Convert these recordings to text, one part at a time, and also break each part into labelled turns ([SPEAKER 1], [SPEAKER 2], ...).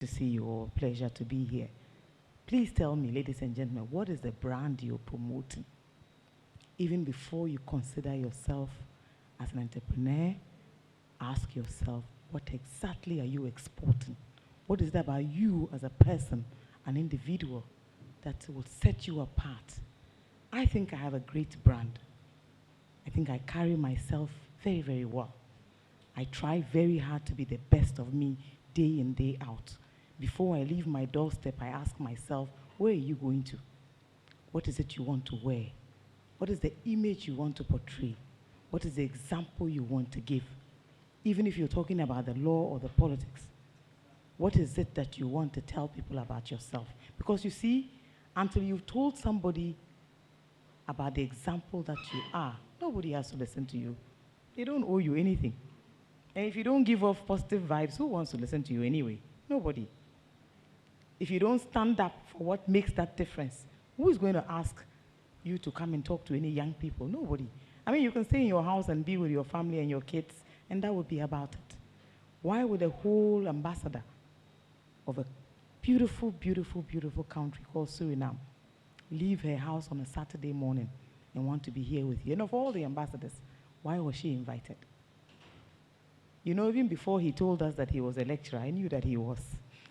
[SPEAKER 1] to see you all. Pleasure to be here. Please tell me, ladies and gentlemen, what is the brand you're promoting? Even before you consider yourself as an entrepreneur, ask yourself, what exactly are you exporting? What is it about you as a person, an individual, that will set you apart? I think I have a great brand. I think I carry myself very, very well. I try very hard to be the best of me day in, day out. Before I leave my doorstep, I ask myself, where are you going to? What is it you want to wear? What is the image you want to portray? What is the example you want to give? Even if you're talking about the law or the politics, what is it that you want to tell people about yourself? Because you see, until you've told somebody about the example that you are, nobody has to listen to you. They don't owe you anything. And if you don't give off positive vibes, who wants to listen to you anyway? Nobody. If you don't stand up for what makes that difference, who is going to ask you to come and talk to any young people? Nobody. I mean, you can stay in your house and be with your family and your kids, and that would be about it. Why would a whole ambassador of a beautiful, beautiful, beautiful country called Suriname leave her house on a Saturday morning and want to be here with you? And of all the ambassadors, why was she invited? You know, even before he told us that he was a lecturer, I knew that he was.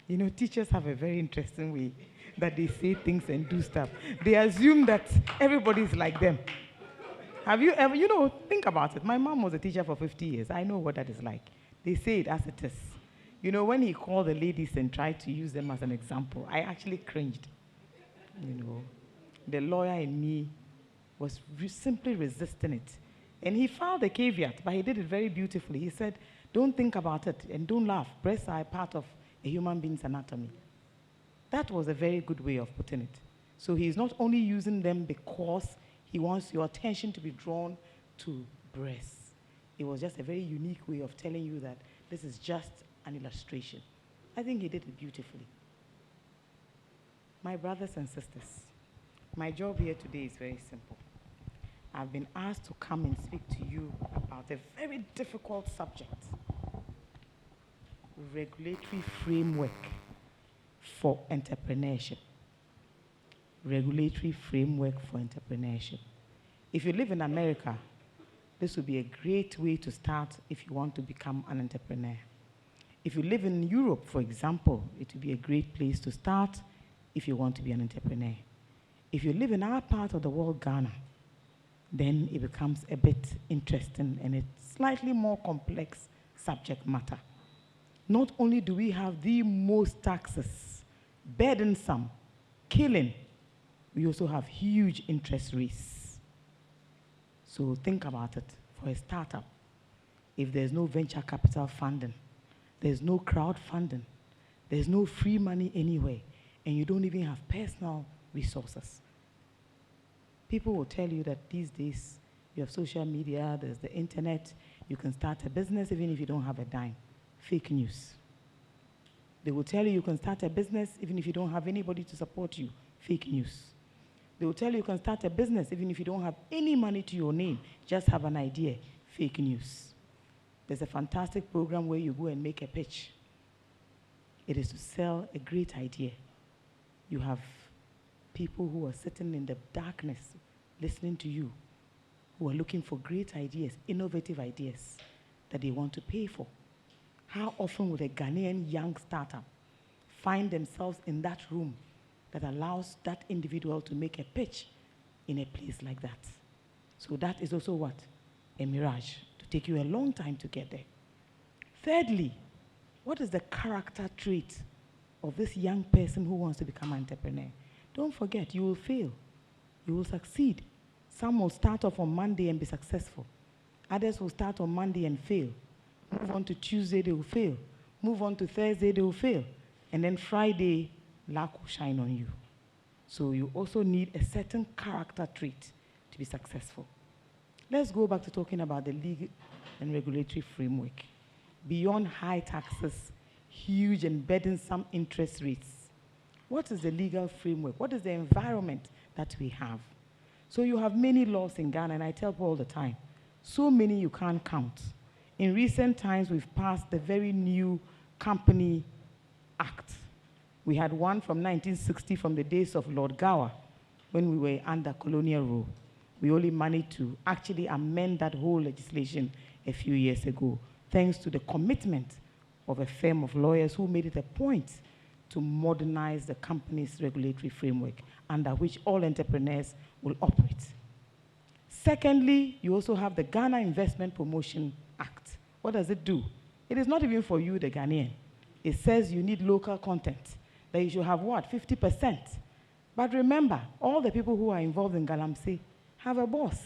[SPEAKER 1] You know, teachers have a very interesting way that they say things and do stuff. They assume that everybody's like them. Have you ever, think about it. My mom was a teacher for 50 years. I know what that is like. They say it as it is. You know, when he called the ladies and tried to use them as an example, I actually cringed. You know, the lawyer in me was simply resisting it. And he filed a caveat, but he did it very beautifully. He said, don't think about it and don't laugh. Breasts are a part of a human being's anatomy. That was a very good way of putting it. So he's not only using them because he wants your attention to be drawn to breasts. It was just a very unique way of telling you that this is just an illustration. I think he did it beautifully. My brothers and sisters, my job here today is very simple. I've been asked to come and speak to you about a very difficult subject: regulatory framework for entrepreneurship. Regulatory framework for entrepreneurship. If you live in America, this would be a great way to start if you want to become an entrepreneur. If you live in Europe, for example, it would be a great place to start if you want to be an entrepreneur. If you live in our part of the world, Ghana, then it becomes a bit interesting and it's slightly more complex subject matter. Not only do we have the most taxes, burdensome, killing, we also have huge interest rates. So think about it. For a startup, if there's no venture capital funding, there's no crowdfunding, there's no free money anywhere, and you don't even have personal resources. People will tell you that these days you have social media, there's the internet, you can start a business even if you don't have a dime. Fake news. They will tell you you can start a business even if you don't have anybody to support you. Fake news. They will tell you you can start a business even if you don't have any money to your name, just have an idea. Fake news. There's a fantastic program where you go and make a pitch. It is to sell a great idea. You have people who are sitting in the darkness listening to you, who are looking for great ideas, innovative ideas that they want to pay for. How often would a Ghanaian young startup find themselves in that room that allows that individual to make a pitch in a place like that? So that is also what? A mirage, to take you a long time to get there. Thirdly, what is the character trait of this young person who wants to become an entrepreneur? Don't forget, you will fail. You will succeed. Some will start off on Monday and be successful. Others will start on Monday and fail. Move on to Tuesday, they will fail. Move on to Thursday, they will fail. And then Friday, luck will shine on you. So you also need a certain character trait to be successful. Let's go back to talking about the legal and regulatory framework. Beyond high taxes, huge and burdensome interest rates, what is the legal framework? What is the environment that we have? So you have many laws in Ghana, and I tell people all the time, so many you can't count. In recent times, we've passed the very new Company Act. We had one from 1960 from the days of Lord Gower when we were under colonial rule. We only managed to actually amend that whole legislation a few years ago, thanks to the commitment of a firm of lawyers who made it a point to modernize the company's regulatory framework under which all entrepreneurs will operate. Secondly, you also have the Ghana Investment Promotion Act. What does it do? It is not even for you, the Ghanaian. It says you need local content, that you should have what, 50%. But remember, all the people who are involved in Galamsey have a boss.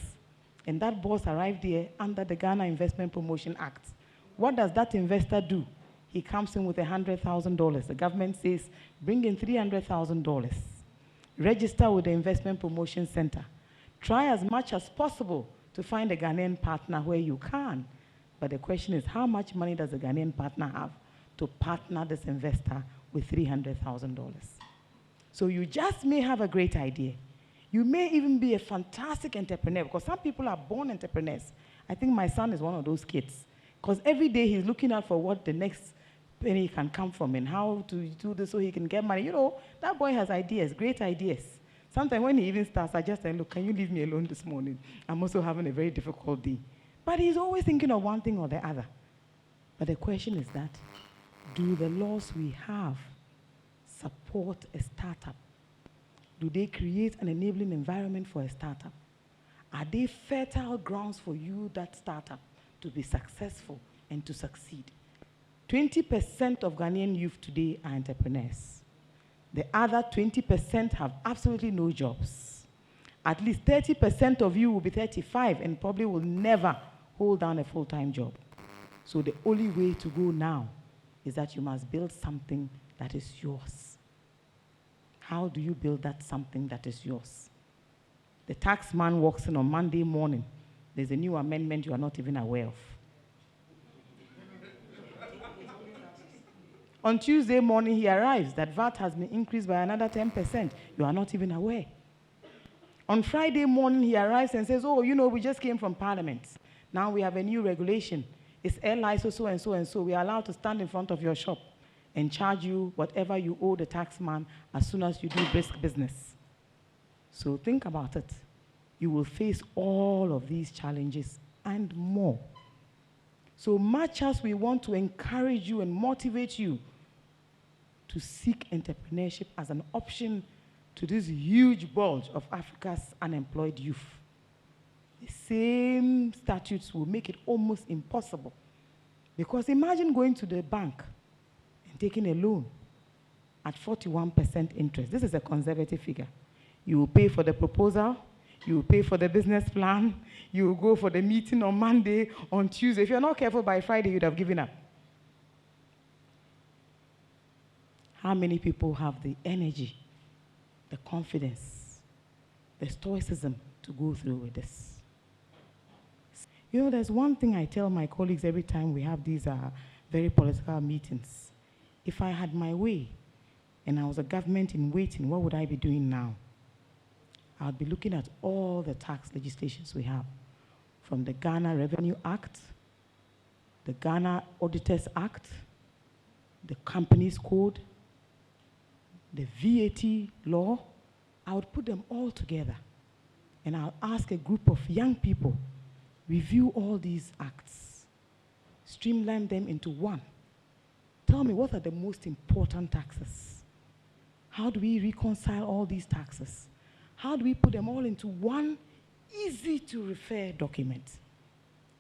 [SPEAKER 1] And that boss arrived here under the Ghana Investment Promotion Act. What does that investor do? He comes in with $100,000. The government says, bring in $300,000. Register with the Investment Promotion Center. Try as much as possible to find a Ghanaian partner where you can. But the question is, how much money does a Ghanaian partner have to partner this investor with $300,000? So you just may have a great idea. You may even be a fantastic entrepreneur, because some people are born entrepreneurs. I think my son is one of those kids, because every day he's looking out for what the next penny can come from and how to do this so he can get money. You know, that boy has ideas, great ideas. Sometimes when he even starts, I just say, look, can you leave me alone this morning? I'm also having a very difficult day. But he's always thinking of one thing or the other. But the question is that, do the laws we have support a startup? Do they create an enabling environment for a startup? Are they fertile grounds for you, that startup, to be successful and to succeed? 20% of Ghanaian youth today are entrepreneurs. The other 20% have absolutely no jobs. At least 30% of you will be 35 and probably will never hold down a full-time job. So the only way to go now is that you must build something that is yours. How do you build that something that is yours? The tax man walks in on Monday morning. There's a new amendment you are not even aware of. On Tuesday morning, he arrives that VAT has been increased by another 10%. You are not even aware. On Friday morning, he arrives and says, oh, you know, we just came from Parliament. Now we have a new regulation. It's airline so and so and so. We are allowed to stand in front of your shop and charge you whatever you owe the tax man as soon as you do brisk business. So think about it. You will face all of these challenges and more. So much as we want to encourage you and motivate you to seek entrepreneurship as an option to this huge bulge of Africa's unemployed youth, the same statutes will make it almost impossible. Because imagine going to the bank and taking a loan at 41% interest. This is a conservative figure. You will pay for the proposal, you will pay for the business plan, you will go for the meeting on Monday, on Tuesday. If you're not careful, by Friday, you'd have given up. How many people have the energy, the confidence, the stoicism to go through with this? You know, there's one thing I tell my colleagues every time we have these very political meetings. If I had my way and I was a government in waiting, what would I be doing now? I'd be looking at all the tax legislations we have, from the Ghana Revenue Act, the Ghana Auditors Act, the Companies Code, the VAT law. I would put them all together, and I'll ask a group of young people, review all these acts, streamline them into one. Tell me, what are the most important taxes? How do we reconcile all these taxes? How do we put them all into one easy-to-refer document?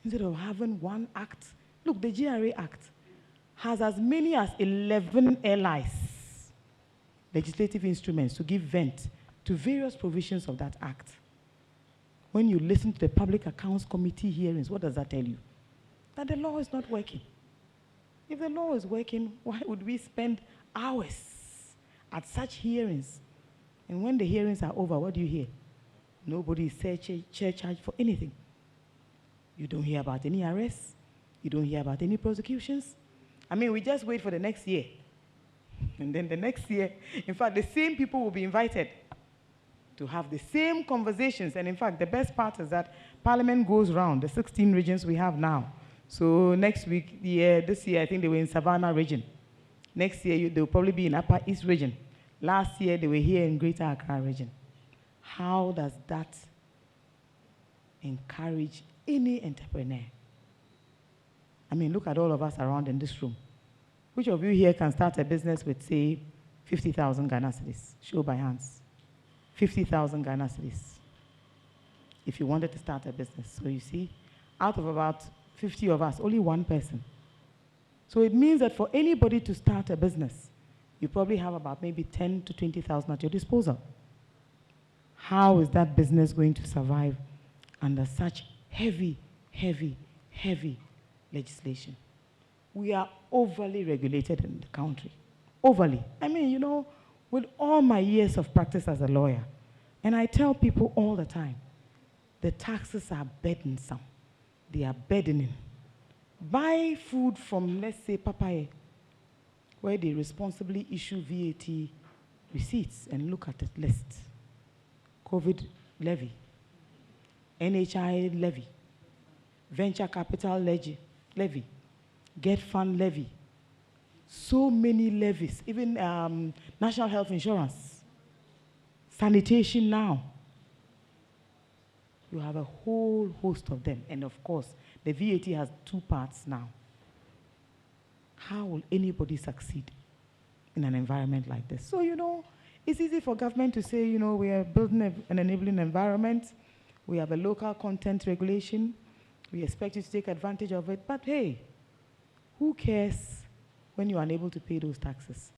[SPEAKER 1] Instead of having one act. Look, the GRA Act has as many as 11 LIs, legislative instruments, to give vent to various provisions of that act. When you listen to the Public Accounts Committee hearings, what does that tell you? That the law is not working. If the law is working, why would we spend hours at such hearings? And when the hearings are over, what do you hear? Nobody is charged for anything. You don't hear about any arrests. You don't hear about any prosecutions. I mean, we just wait for the next year. And then the next year, in fact, the same people will be invited to have the same conversations. And in fact, the best part is that Parliament goes round, the 16 regions we have now. So next week, this year, I think they were in Savannah region. Next year, they'll probably be in Upper East region. Last year, they were here in Greater Accra region. How does that encourage any entrepreneur? I mean, look at all of us around in this room. Which of you here can start a business with, say, 50,000 Ghana cedis? Show by hands. 50,000 Ghana cedis. If you wanted to start a business. So you see, out of about 50 of us, only one person. So it means that for anybody to start a business, you probably have about maybe 10 to 20,000 at your disposal. How is that business going to survive under such heavy, heavy, heavy legislation? We are overly regulated in the country. Overly. I mean, you know, with all my years of practice as a lawyer, and I tell people all the time, the taxes are burdensome. They are burdening. Buy food from, let's say, Papaya, where they responsibly issue VAT receipts and look at the list. COVID levy, NHI levy, venture capital levy, get fund levy. So many levies, even national health insurance, sanitation now. You have a whole host of them. And of course, the VAT has two parts now. How will anybody succeed in an environment like this? So, you know, it's easy for government to say, you know, we are building an enabling environment. We have a local content regulation. We expect you to take advantage of it. But hey, who cares when you are unable to pay those taxes?